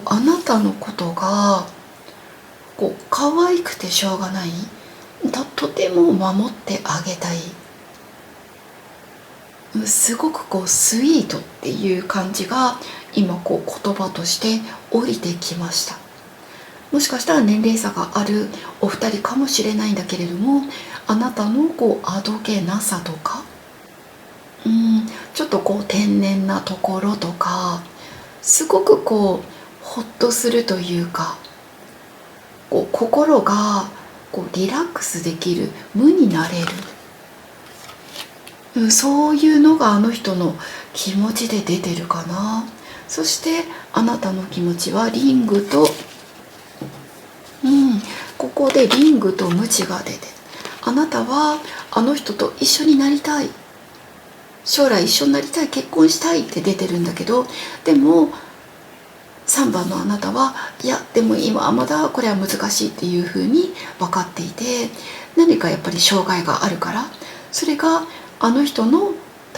あなたのことが可愛くてしょうがない、とても守ってあげたい、すごくスイートっていう感じが今言葉として降りてきました。もしかしたら年齢差があるお二人かもしれないんだけれども、あなたのあどけなさとか、ちょっと天然なところとか、すごくホッとするというか、心がリラックスできる、無になれる、そういうのがあの人の気持ちで出てるかな。そしてあなたの気持ちはリングと、ここでリングとムチが出て、あなたはあの人と一緒になりたい、将来一緒になりたい、結婚したいって出てるんだけど、でも3番のあなたはいや、でも今はまだこれは難しいっていうふうに分かっていて、何かやっぱり障害があるから、それがあの人の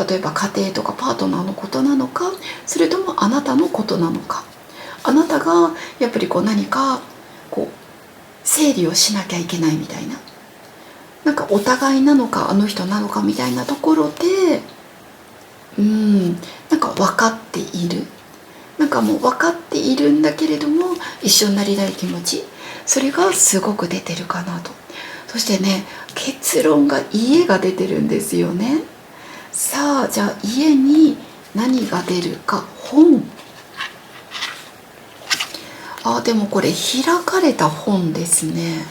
例えば家庭とかパートナーのことなのか、それともあなたのことなのか、あなたがやっぱり何か整理をしなきゃいけないみたいな、なんかお互いなのかあの人なのかみたいなところで、なんか分かっている、なんかもう分かっているんだけれども一緒になりたい気持ち、それがすごく出てるかなと。そしてね、結論が家が出てるんですよね。さあ、じゃあ家に何が出るか。本。でもこれ開かれた本ですね。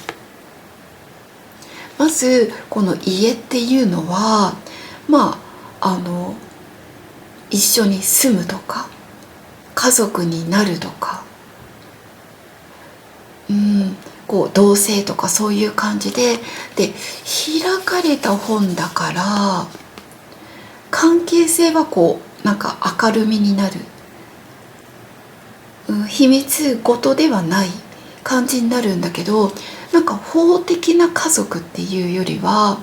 まずこの家っていうのは、一緒に住むとか家族になるとか、同棲とかそういう感じで、開かれた本だから関係性はなんか明るみになる、秘密事ではない感じになるんだけど、なんか法的な家族っていうよりは、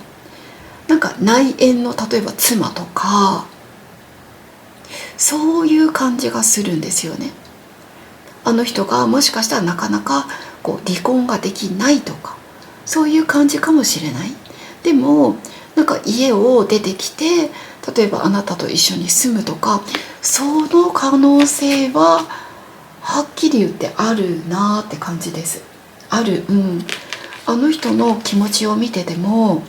なんか内縁の例えば妻とか、そういう感じがするんですよね。あの人がもしかしたらなかなか離婚ができないとか、そういう感じかもしれない。でもなんか家を出てきて、例えばあなたと一緒に住むとか、その可能性ははっきり言ってあるなって感じです。ある。あの人の気持ちを見てても、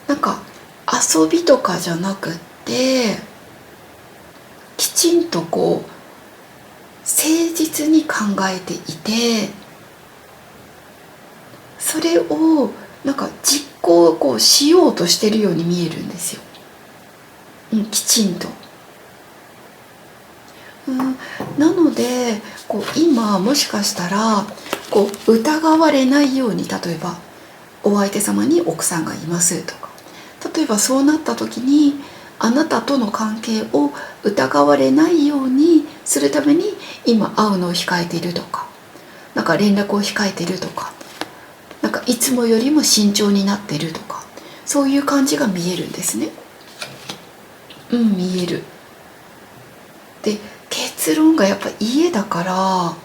なんか遊びとかじゃなくって、きちんと誠実に考えていて、それをなんか実行しようとしてるように見えるんですよ。きちんと。なので今もしかしたら疑われないように、例えばお相手様に奥さんがいますとか、例えばそうなった時にあなたとの関係を疑われないようにするために今会うのを控えているとか、なんか連絡を控えているとか、なんかいつもよりも慎重になっているとか、そういう感じが見えるんですね。見える。で、結論がやっぱ家だから、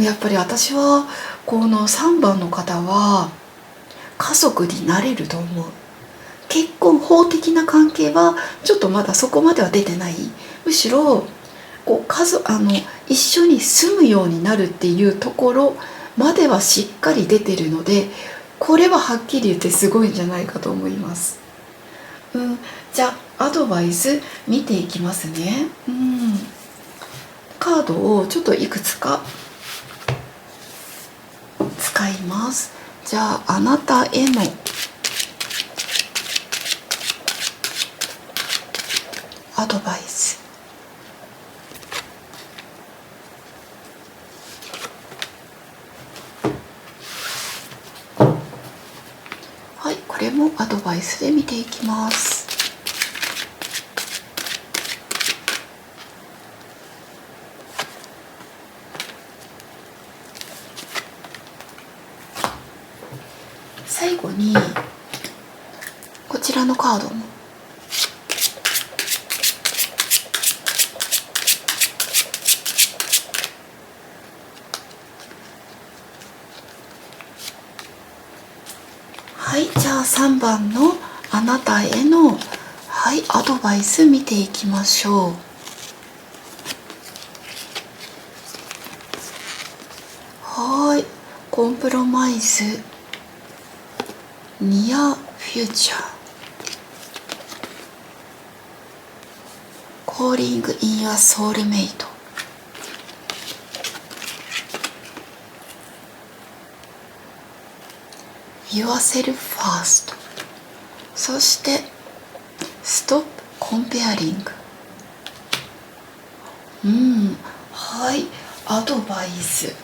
やっぱり私はこの3番の方は家族になれると思う。結婚法的な関係はちょっとまだそこまでは出てない。むしろ一緒に住むようになるっていうところまではしっかり出てるので、これははっきり言ってすごいんじゃないかと思います。じゃあアドバイス見ていきますね。カードをちょっといくつか使います。じゃああなたへのアドバイス。はい、これもアドバイスで見ていきます。最後にこちらのカードもはい、じゃあ3番のあなたへのアドバイス見ていきましょう。コンプロマイズ、ニアフューチャー、コーリングインユアソウルメイト、Yourself First、 そしてStop Comparing。 はい、アドバイス。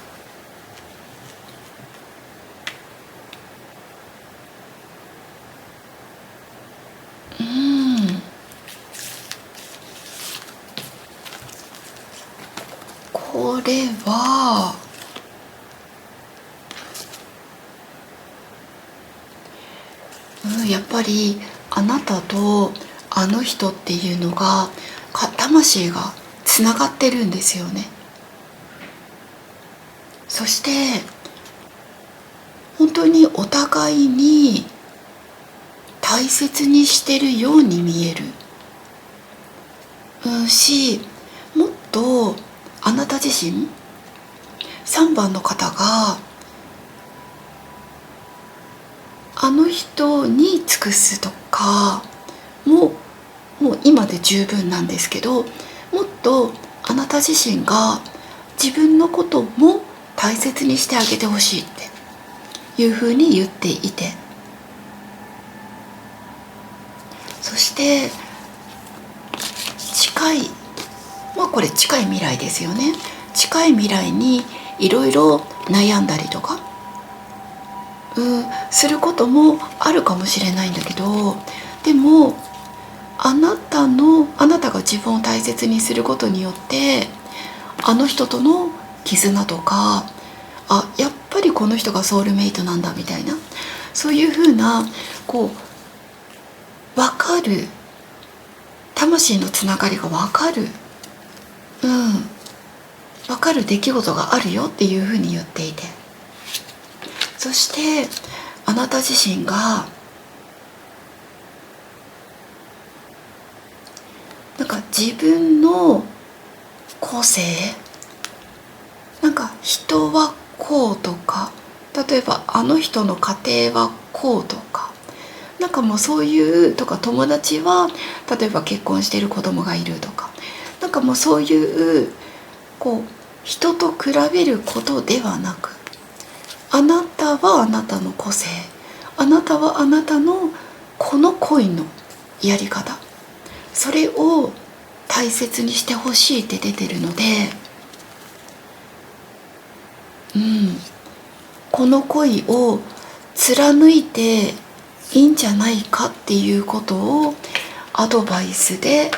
これはやっぱりあなたとあの人っていうのが魂がつながってるんですよね。そして本当にお互いに大切にしてるように見える、し、もっとあなた自身、3番の方があの人に尽くすとかもう今で十分なんですけど、もっとあなた自身が自分のことも大切にしてあげてほしいっていうふうに言っていて、そして近い、これ近い未来ですよね。近い未来にいろいろ悩んだりとかすることもあるかもしれないんだけど、でもあなたが自分を大切にすることによってあの人との絆とか、やっぱりこの人がソウルメイトなんだみたいな、そういうふうな分かる、魂のつながりが分かる、分かる出来事があるよっていうふうに言っていて、そしてあなた自身が自分の個性、人はこうとか、例えばあの人の家庭はこうとか、もうそういうとか、友達は例えば結婚している子供がいるとか、もうそういう人と比べることではなく、あなたはあなたの個性、あなたはあなたのこの恋のやり方、それを大切にしてほしいって出てるので、この恋を貫いていいんじゃないかっていうことをアドバイスで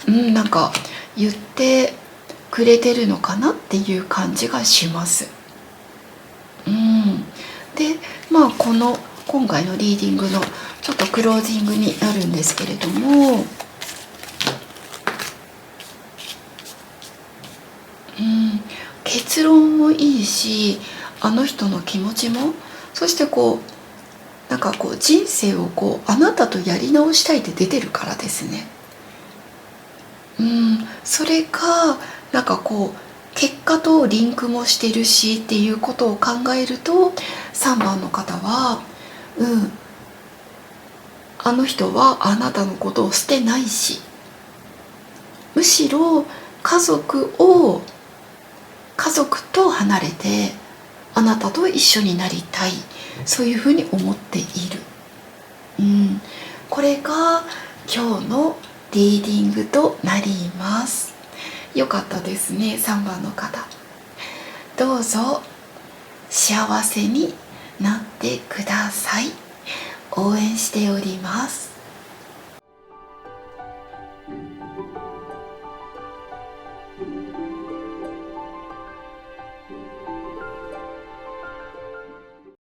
言ってくれてるのかなっていう感じがします。で今回のリーディングのちょっとクロージングになるんですけれども、結論もいいし、あの人の気持ちも、そして人生をあなたとやり直したいって出てるからですね。それが結果とリンクもしてるしっていうことを考えると、3番の方はあの人はあなたのことを捨てないし、むしろ家族と離れてあなたと一緒になりたい、そういうふうに思っている。これが今日のリーディングとなります。よかったですね、3番の方。どうぞ幸せになってください。応援しております。